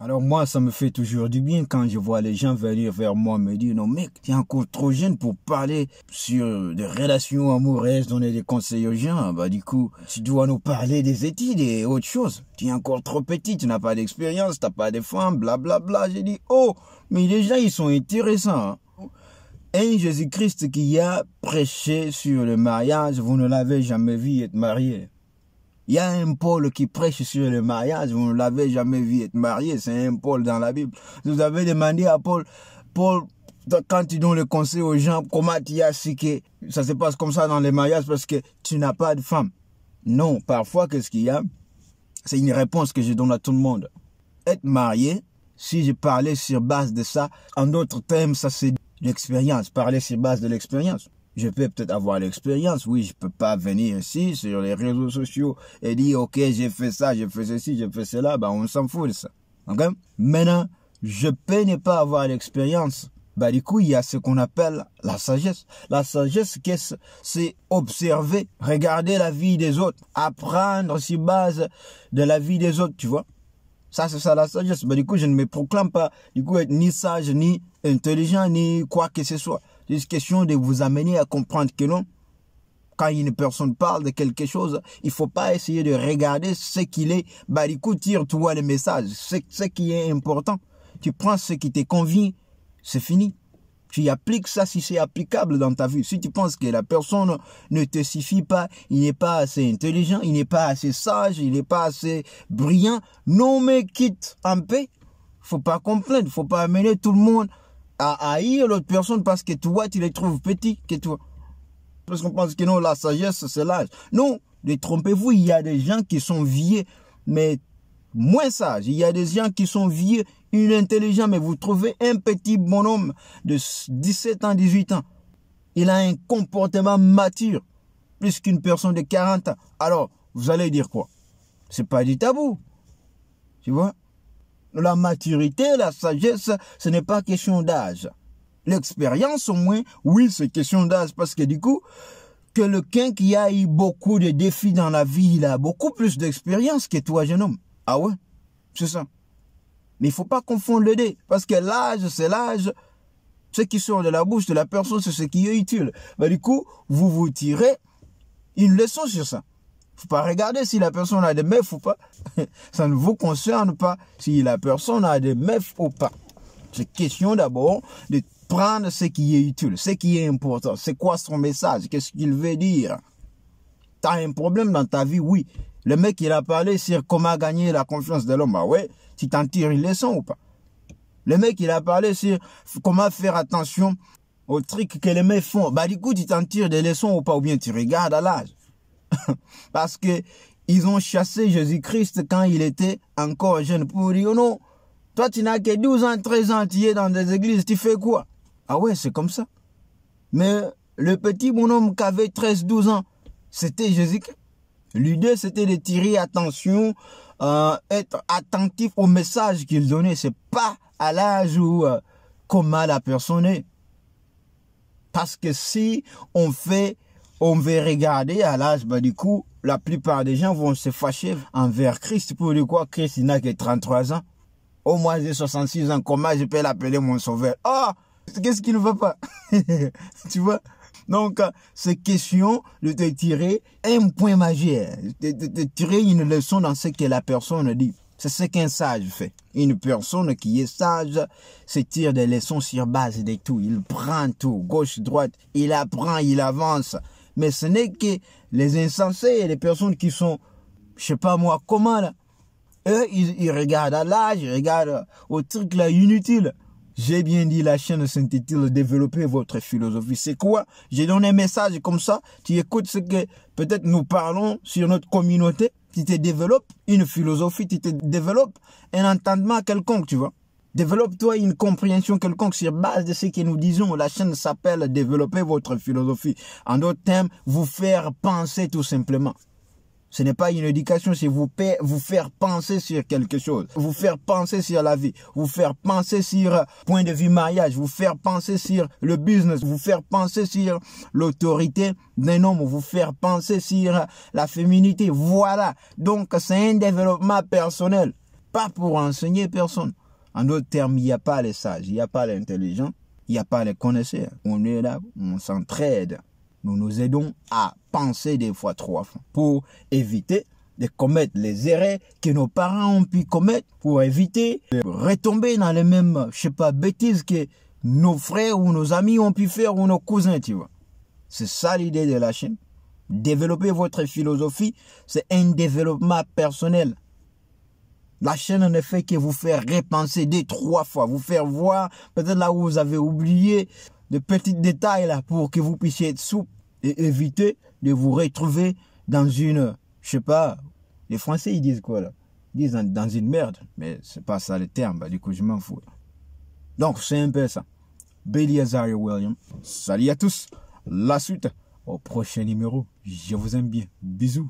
Alors moi, ça me fait toujours du bien quand je vois les gens venir vers moi me dire « Non mec, tu es encore trop jeune pour parler sur des relations amoureuses, donner des conseils aux gens. Bah du coup, tu dois nous parler des études et autre chose. Tu es encore trop petit, tu n'as pas d'expérience, tu n'as pas de femmes, blablabla. » J'ai dit « Oh, mais les gens, ils sont intéressants. Hein. Un Jésus-Christ qui a prêché sur le mariage, vous ne l'avez jamais vu être marié. Il y a un Paul qui prêche sur le mariage, vous ne l'avez jamais vu être marié, c'est un Paul dans la Bible. Vous avez demandé à Paul, quand tu donnes le conseil aux gens, comment tu as su que ça se passe comme ça dans les mariages parce que tu n'as pas de femme. Non, parfois, qu'est-ce qu'il y a? C'est une réponse que je donne à tout le monde. Être marié, si je parlais sur base de ça, en d'autres termes, ça c'est l'expérience, parler sur base de l'expérience. Je peux peut-être avoir l'expérience, oui, je peux pas venir ici sur les réseaux sociaux et dire, ok, j'ai fait ça, j'ai fait ceci, j'ai fait cela, bah, on s'en fout de ça. Ok? Maintenant, je peux ne pas avoir l'expérience. Bah, du coup, il y a ce qu'on appelle la sagesse. La sagesse, qu'est-ce? C'est observer, regarder la vie des autres, apprendre sur base de la vie des autres, tu vois? Ça, c'est ça la sagesse. Bah, du coup, je ne me proclame pas, du coup, être ni sage, ni intelligent, ni quoi que ce soit. C'est une question de vous amener à comprendre que non, quand une personne parle de quelque chose, il faut pas essayer de regarder ce qu'il est. Bah, du coup, tire-toi le message. Ce qui est important. Tu prends ce qui te convient, c'est fini. Tu appliques ça si c'est applicable dans ta vie. Si tu penses que la personne ne te suffit pas, il n'est pas assez intelligent, il n'est pas assez sage, il n'est pas assez brillant, non mais quitte en paix. Faut pas complaindre, faut pas amener tout le monde à haïr l'autre personne parce que toi, tu les trouves petits que toi. Parce qu'on pense que non, la sagesse, c'est l'âge. Non, détrompez-vous, il y a des gens qui sont vieux, mais moins sages. Il y a des gens qui sont vieux, intelligents, mais vous trouvez un petit bonhomme de 17 ans, 18 ans. Il a un comportement mature, plus qu'une personne de 40 ans. Alors, vous allez dire quoi? C'est pas du tabou. Tu vois? La maturité, la sagesse, ce n'est pas question d'âge. L'expérience, au moins, oui, c'est question d'âge parce que du coup, quelqu'un qui a eu beaucoup de défis dans la vie, il a beaucoup plus d'expérience que toi, jeune homme. Ah ouais, c'est ça. Mais il faut pas confondre les deux parce que l'âge, c'est l'âge. Ce qui sort de la bouche de la personne, c'est ce qui est utile. Bah, du coup, vous tirez une leçon sur ça. Faut pas regarder si la personne a des meufs ou pas. Ça ne vous concerne pas si la personne a des meufs ou pas. C'est question d'abord de prendre ce qui est utile, ce qui est important. C'est quoi son message? Qu'est-ce qu'il veut dire? Tu as un problème dans ta vie? Oui. Le mec, il a parlé sur comment gagner la confiance de l'homme. Bah ouais, tu t'en tires une leçon ou pas? Le mec, il a parlé sur comment faire attention aux trucs que les mecs font. Bah du coup, tu t'en tires des leçons ou pas? Ou bien tu regardes à l'âge. Parce que ils ont chassé Jésus-Christ quand il était encore jeune pour dire oh non, toi tu n'as que 12 ans, 13 ans, tu es dans des églises, tu fais quoi? Ah ouais, c'est comme ça. Mais le petit bonhomme qui avait 13, 12 ans, c'était Jésus-Christ. L'idée, c'était de tirer attention, être attentif au message qu'il donnait. C'est pas à l'âge où comment la personne est. Parce que si on veut regarder à l'âge, bah du coup, la plupart des gens vont se fâcher envers Christ pour dire quoi? Christ, il n'a que 33 ans. Oh, moi, j'ai 66 ans. Comment je peux l'appeler mon sauveur? Ah, qu'est-ce qui ne va pas? Tu vois? Donc, c'est question de te tirer un point majeur, de tirer une leçon dans ce que la personne dit. C'est ce qu'un sage fait. Une personne qui est sage se tire des leçons sur base de tout. Il prend tout, gauche, droite, il apprend, il avance. Mais ce n'est que les insensés et les personnes qui sont, je sais pas moi, comment là. Eux, ils regardent à l'âge, ils regardent au truc là inutile. J'ai bien dit, la chaîne s'intitule Développer votre philosophie. C'est quoi? J'ai donné un message comme ça. Tu écoutes ce que peut-être nous parlons sur notre communauté. Tu te développes une philosophie, tu te développes un entendement quelconque, tu vois. Développe-toi une compréhension quelconque sur base de ce que nous disons. La chaîne s'appelle Développer votre philosophie. En d'autres termes, vous faire penser tout simplement. Ce n'est pas une éducation, c'est vous faire penser sur quelque chose. Vous faire penser sur la vie. Vous faire penser sur point de vue mariage. Vous faire penser sur le business. Vous faire penser sur l'autorité d'un homme. Vous faire penser sur la féminité. Voilà. Donc, c'est un développement personnel. pas pour enseigner personne. En d'autres termes, il n'y a pas les sages, il n'y a pas les intelligents, il n'y a pas les connaisseurs. On est là, on s'entraide. Nous nous aidons à penser des fois 3 fois pour éviter de commettre les erreurs que nos parents ont pu commettre, pour éviter de retomber dans les mêmes, bêtises que nos frères ou nos amis ont pu faire ou nos cousins, tu vois. C'est ça l'idée de la chaîne. Développer votre philosophie, c'est un développement personnel. La chaîne ne fait que vous faire repenser 2-3 fois, vous faire voir peut-être là où vous avez oublié de petits détails là pour que vous puissiez être souple et éviter de vous retrouver dans une, les Français ils disent quoi là? Ils disent dans une merde, mais c'est pas ça le terme, du coup je m'en fous. Donc c'est un peu ça. Billy Azaria Williams, salut à tous, la suite au prochain numéro, je vous aime bien, bisous.